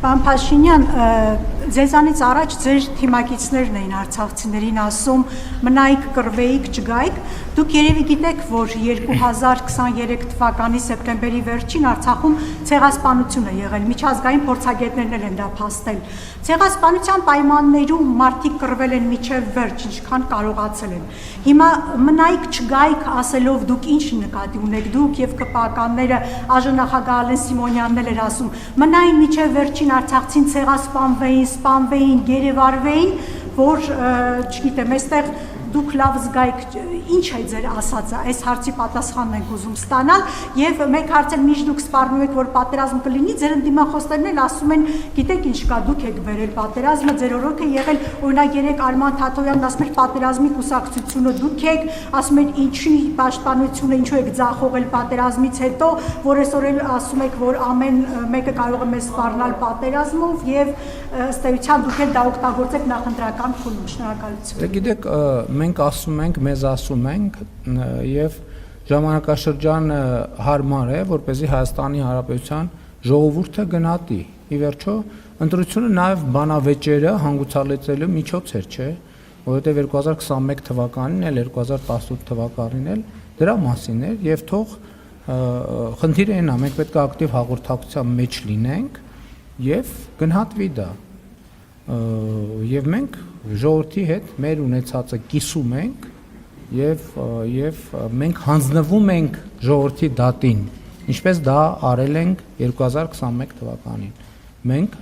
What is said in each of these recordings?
Պարոն Փաշինյան, ձեզանից առաջ ձեր թիմակիցներն էին արցախցիներին ասում մնայիք, կռվեիք, չգայիք, դուք երևի գիտեք, որ 2023 թվականի սեպտեմբերի վերջին Արցախում ցեղասպանություն է եղել, միջազգային փորձագետներն են դա փաստել։ Ցեղասպանության պայմաններում մարդիկ կռվել են մինչև վերջ, ինչքան կարողացել են։ Հիմա մնայիք, չգայիք ասելով դուք ինչ նկատի ունեք, դուք եւ ԿՊԱ-կանները, ԱԺ-նախագահ Ալեն Սիմոնյանն էլ էր ասում, մնային մինչև վերջին արցախցին ցեղասպանվեին, սպանվեին, գերեվարվեին, որ չգիտեմ, այստեղ դուք լավ զգայիք, ինչ է ձեր ասածը, այս հարցի պատասխանն ենք ուզում ստանալ եւ մեկ հարց էլ միշտ դուք սպառնում եք, որ պատերազմ կլինի, ձեր ընդդիմախոսներն էլ ասում են, գիտեք ինչ կա, դուք եք վերել պատերազմը, ձեր օրոք է եղել, օրինակ երեք Արման Թաթոյանն ասում էր պատերազմի կուսակցությունը դուք եք, ասում են ինչի պաշտպանությունը, ինչու եք ձախողել պատերազմից հետո, որ այսօր էլ ասում եք, որ ամեն մեկը կարող է մեզ սպառնալ պատերազմով եւ ըստ էության դուք էլ դա օգտագործեք նախընտրական փուլում։ Շնորհակալություն։ Գիտեք, մենք ասում ենք, մեզ ասում ենք եւ ժամանակաշրջանը հարմար է, որպեսզի Հայաստանի Հանրապետության ժողովուրդը գնահատի։ Ի վերջո, ընտրությունը նաեւ բանավեճերը հանգուցալեցելու միջոց էր, չէ՞, որովհետեւ 2021 թվականին էլ 2018 թվականին էլ դրա մասին էր եւ թող խնդիրը այնա, մենք պետք է ակտիվ հաղորդակցության մեջ լինենք եւ գնահատվի դա։ Եվ մենք ժողովրդի հետ մեր ունեցածը կիսում ենք եւ մենք հանձնվում ենք ժողովրդի դատին, ինչպես դա արել ենք 2021 թվականին։ Մենք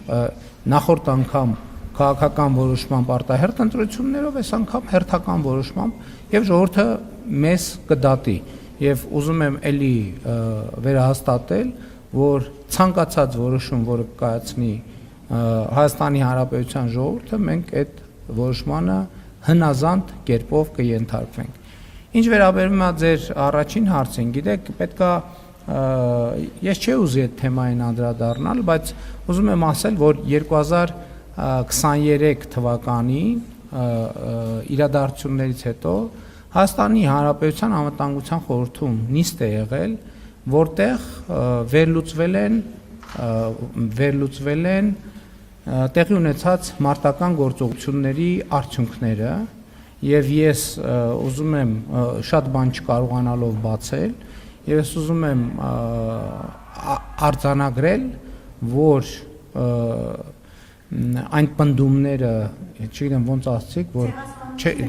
նախորդ անգամ քաղաքական որոշմամբ արտահերթ ընտրություններով, այս անգամ հերթական որոշմամբ եւ ժողովուրդը մեզ կդատի եւ ուզում եմ էլի վերահաստատել, որ ցանկացած որոշում, որը կայացնի Հայաստանի Հանրապետության ժողովուրդը, մենք այդ որոշմանը հնազանդ կերպով կենթարկվենք։ Ինչ վերաբերում է ձեր առաջին հարցին, գիտեք, պետքա ես չի ուզի այդ թեմային անդրադառնալ, բայց ուզում եմ ասել, որ 2023 թվականի իրադարձություններից հետո Հայաստանի Հանրապետության անվտանգության խորհրդում նիստ է եղել, որտեղ վերլուծվել են տեղի ունեցած մարտական գործողությունների արդյունքները եւ ես ուզում եմ շատ բան չկարողանալով բացել եւ ես ուզում եմ արձանագրել, որ այն պնդումները, չգիտեմ ոնց ասցիք, որ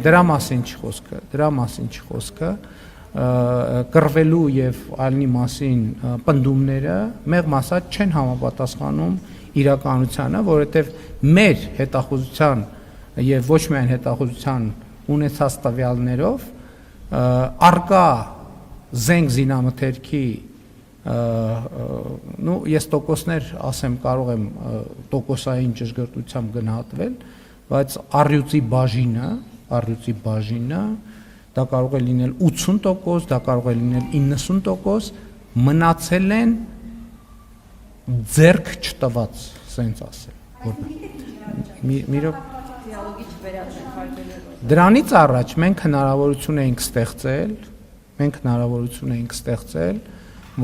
դրա մասին չի խոսքը, կռվելու եւ այլնի մասին պնդումները մեղմ ասած չեն համապատասխանում իրականությանը, որովհետև մեր հետախուզության եւ ոչ միայն հետախուզության ունեցած տվյալներով արկա զենք զինամթերքի ես տոկոսներ ասեմ, կարող եմ տոկոսային ճշգրտությամբ գնահատվել, բայց առյուծի բաժինը դա կարող է լինել 80%, դա կարող է լինել 90%, մնացել են ձեռք չտված, սենց ասել։ Դրանից առաջ մենք հնարավորություն էինք ստեղծել,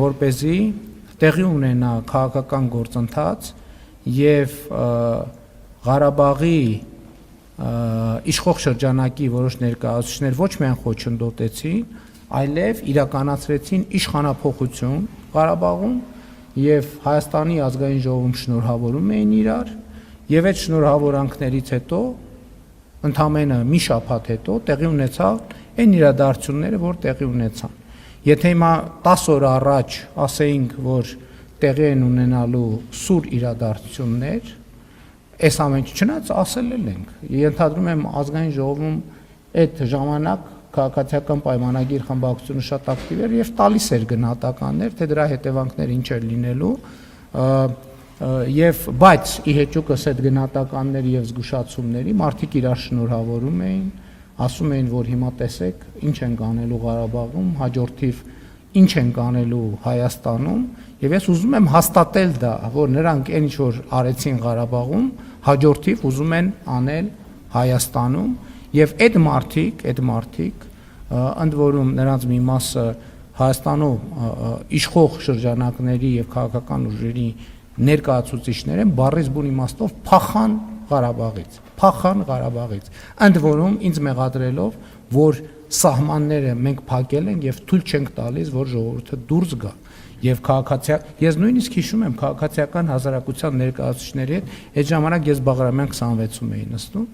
որպեսզի տեղի ունենա քաղաքական գործընթաց եւ Ղարաբաղի իշխող շրջանակի որոշ ներկայացուցիչներ ոչ միայն խոչընդոտեցին, այլև իրականացրեցին իշխանափոխություն Ղարաբաղում եւ Հայաստանի ազգային ժողովում շնորհավորում էին իրար եւ այդ շնորհավորանքներից հետո ընդամենը մի շաբաթ հետո տեղի ունեցավ այն իրադարձությունները, որ տեղի ունեցան։ Եթե հիմա 10 օր առաջ ասեինք, որ տեղի են ունենալու սուր իրադարձություններ, այս ամենը չնայած ասել ենք, ենթադրում եմ ազգային ժողովում այդ ժամանակ քաղաքացիական պայմանագիր խմբակցությունը շատ ակտիվ էր եւ տալիս էր գնահատականներ, թե դրա հետևանքները ինչ էր լինելու, եւ բայց ի հեճուկս այդ գնահատականների եւ զգուշացումների մարդիկ իրար շնորհավորում էին, ասում էին, որ հիմա տեսեք ինչ են կանելու Ղարաբաղում, հաջորդիվ ինչ են կանելու Հայաստանում, եւ ես ուզում եմ հաստատել դա, որ նրանք այն ինչ որ արեցին Ղարաբաղում, հաջորդիվ ուզում են անել Հայաստանում, եւ այդ մարդիկ ընդ որում նրանց մի մասը Հայաստանում իշխող շրջանակների եւ քաղաքական ուժերի ներկայացուցիչներ են բառից բուն իմաստով փախան Ղարաբաղից, ընդ որում ինձ մեղադրելով, որ սահմանները մենք փակել ենք եւ թույլ չենք տալիս, որ ժողովուրդը դուրս գա։ Եվ ես նույնիսկ հիշում եմ քաղաքացիական հասարակության ներկայացուցիչների հետ, այդ ժամանակ ես Բաղրամյան 26-ում էի նստում,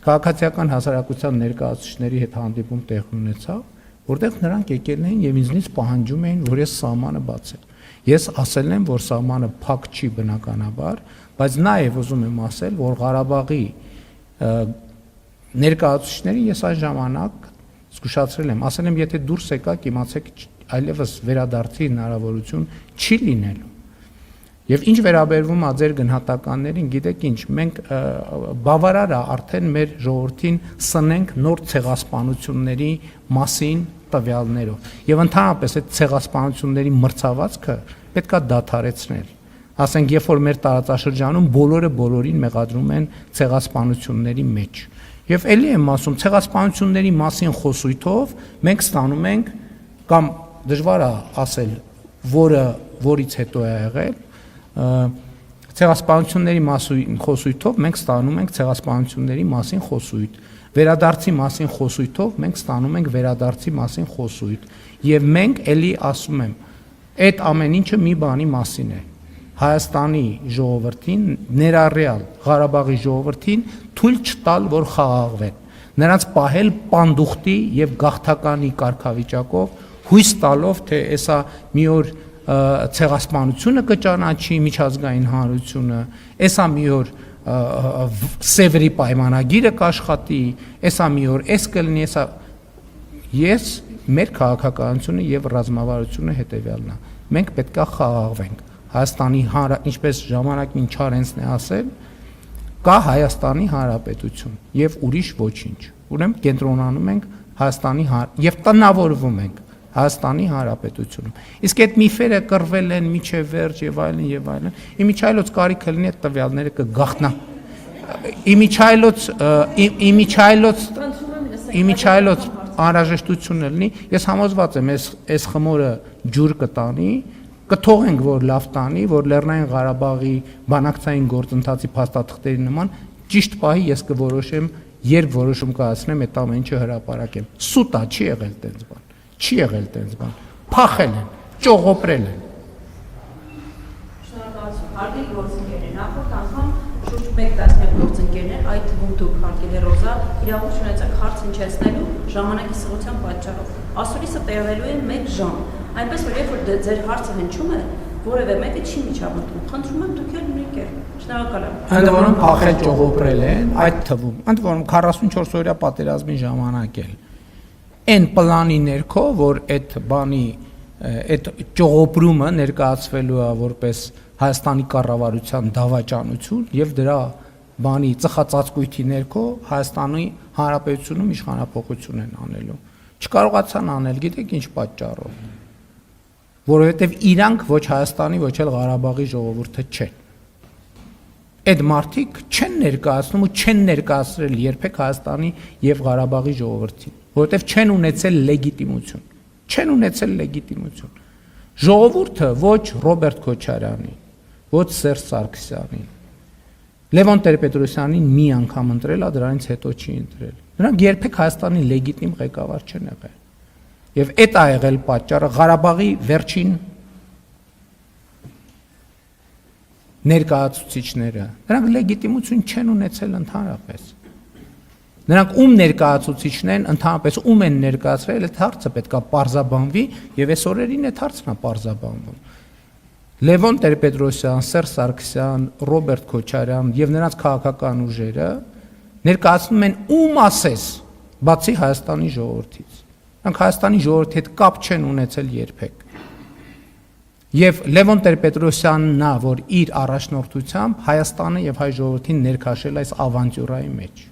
քաղաքացիական հասարակության ներկայացուցիչների հետ հանդիպում տեղ ունեցավ, որտեղ նրանք եկել էին եւ ինձնից պահանջում էին, որ ես սահմանը բացեմ։ Ես ասել եմ, որ սահմանը փակ չի բնականաբար, բայց նաեւ ուզում եմ ասել, որ Ղարաբաղի ներկայացուցիչներին ես այս ժամանակ զգուշացրել եմ, ասել եմ, եթե դուրս եկաք, իմացեք, այլևս վերադարձի հնարավորություն չի լինելու։ Եվ ինչ վերաբերվում է ձեր գնահատականներին, գիտեք ինչ, մենք բավարար է արդեն մեր ժողովրդին սնենք նոր ցեղասպանությունների մասին տվյալներով։ Եվ ընդհանրապես այդ ցեղասպանությունների մրցավազքը պետք է դադարեցնել։ Ասենք, երբ որ մեր տարածաշրջանում բոլորը բոլորին մեղադրում են ցեղասպանությունների մեջ։ Եվ ելի եմ ասում, ցեղասպանությունների մասին խոսույթով մենք ստանում ենք, կամ դժվար է ասել, որից հետո է եղել, ցեղասպանությունների մասին խոսույթով մենք ստանում ենք ցեղասպանությունների մասին խոսույթ, վերադարձի մասին խոսույթով մենք ստանում ենք վերադարձի մասին խոսույթ, եւ մենք ելի ասում եմ, այդ ամեն ինչը մի բանի մասին է։ Հայաստանի ժողովրդին, ներառյալ Ղարաբաղի ժողովրդին թույլ չտալ, որ խաղաղվեն, նրանց պահել պանդուխտի եւ գաղթականի կարգավիճակով, հույս տալով, թե էսա մի օր ցեղասպանությունը կճանաչի միջազգային հանրությունը, էսա մի օր Սևերի պայմանագիրը կաշխատի, էսա մի օր էս կլինի, էսա ես մեր քաղաքականությունը եւ ռազմավարությունը հետեւյալն է։ Մենք պետք է խաղաղվենք։ Հայաստանի ինչպես ժամանակին Չարենցն է ասել, կա Հայաստանի Հանրապետություն եւ ուրիշ ոչինչ։ Ուրեմն կենտրոնանում ենք Հայաստանի եւ տնավորվում ենք Հայաստանի Հանրապետությունում։ Իսկ այդ միֆերը կռվել են միջև վերջ եւ այլն եւ այլն։ Իմիջայլոց կարիքը լինի այդ տվյալները կգաղտնա։ Իմիջայլոց անհրաժեշտությունը լինի, ես համոզված եմ, այս խմորը ջուր կտանի, կթողենք, որ լավ տանի, որ Լեռնային Ղարաբաղի բանակցային գործընթացի փաստաթղթերի նման ճիշտ պահի ես կորոշեմ, երբ որոշում կայացնեմ, այդ ամեն ինչը հրապարակեմ։ Սուտ է, չի եղել տենց բան։ Չի եղել տենց բան։ Փախել են, ճողոպրել են։ Շնորհակալություն։ Հարգելի գործընկերներ, նախորդ անգամ շուրջ 1 տասնյակ գործընկերներ, այդ թվում դուք, հարգելի Ռոզա, իրավունք ունեցաք հարց հնչեցնելու ժամանակի սղության պատճառով։ Ասուլիսը տևելու է 1 ժամ, այնպես որ երբ որ ձեր հարցը հնչում է, որևէ մեկը չի միջամտում։ Խնդրում եմ դուք էլ նույնքեր։ Շնորհակալ եմ։ Ընդ որում փախել ճողոպրել են, այդ թվում, ընդ որում 44 օրյա պատերազմի ժամանակ էլ այն պլանի ներքո, որ այդ բանի այդ ճողոպրումը ներկայացվելու է որպես Հայաստանի կառավարության դավաճանություն եւ դրա բանի ծխածածկույթի ներքո Հայաստանի Հանրապետությունում իշխանապողություն են անելու։ Չկարողացան անել, գիտեք ինչ պատճառով։ Որովհետեւ իրանք ոչ Հայաստանի, ոչ էլ Ղարաբաղի ժողովուրդը չեն։ Այդ մարդիկ չեն ներկայացնում ու չեն ներկայացրել երբեք Հայաստանի եւ Ղարաբաղի ժողովրդին, որովհետեւ չեն ունեցել լեգիտիմություն։ Չեն ունեցել լեգիտիմություն։ Ժողովուրդը ոչ Ռոբերտ Քոչարյանին, ոչ Սերժ Սարգսյանին, Լևոն Տեր-Պետրոսյանին մի անգամ ընտրել է, դրանից հետո չի ընտրել։ Նրանք երբեք Հայաստանի լեգիտիմ ղեկավար չեն եղել։ Եվ այդ է եղել պատճառը Ղարաբաղի վերջին ներկայացուցիչները, նրանք լեգիտիմություն չեն ունեցել ընդհանրապես։ Նրանք ում ներկայացուցիչն են, ընդհանրապես ում են ներկայացրել, այդ հարցը պետք է պարզաբանվի, եւ այս օրերին այդ հարցն է պարզաբանվում։ Լևոն Տեր-Պետրոսյան, Սերժ Սարգսյան, Ռոբերտ Քոչարյան եւ նրանց քաղաքական ուժերը ներկայացնում են ում ասես, բացի Հայաստանի ժողովրդից։ Նրանք Հայաստանի ժողովրդի հետ կապ չեն ունեցել երբեք։ Եվ Լևոն Տեր-Պետրոսյանն նա, որ իր առաջնորդությամբ Հայաստանը եւ հայ ժողովրդին ներքաշել այս ավանտյուրայի մեջ։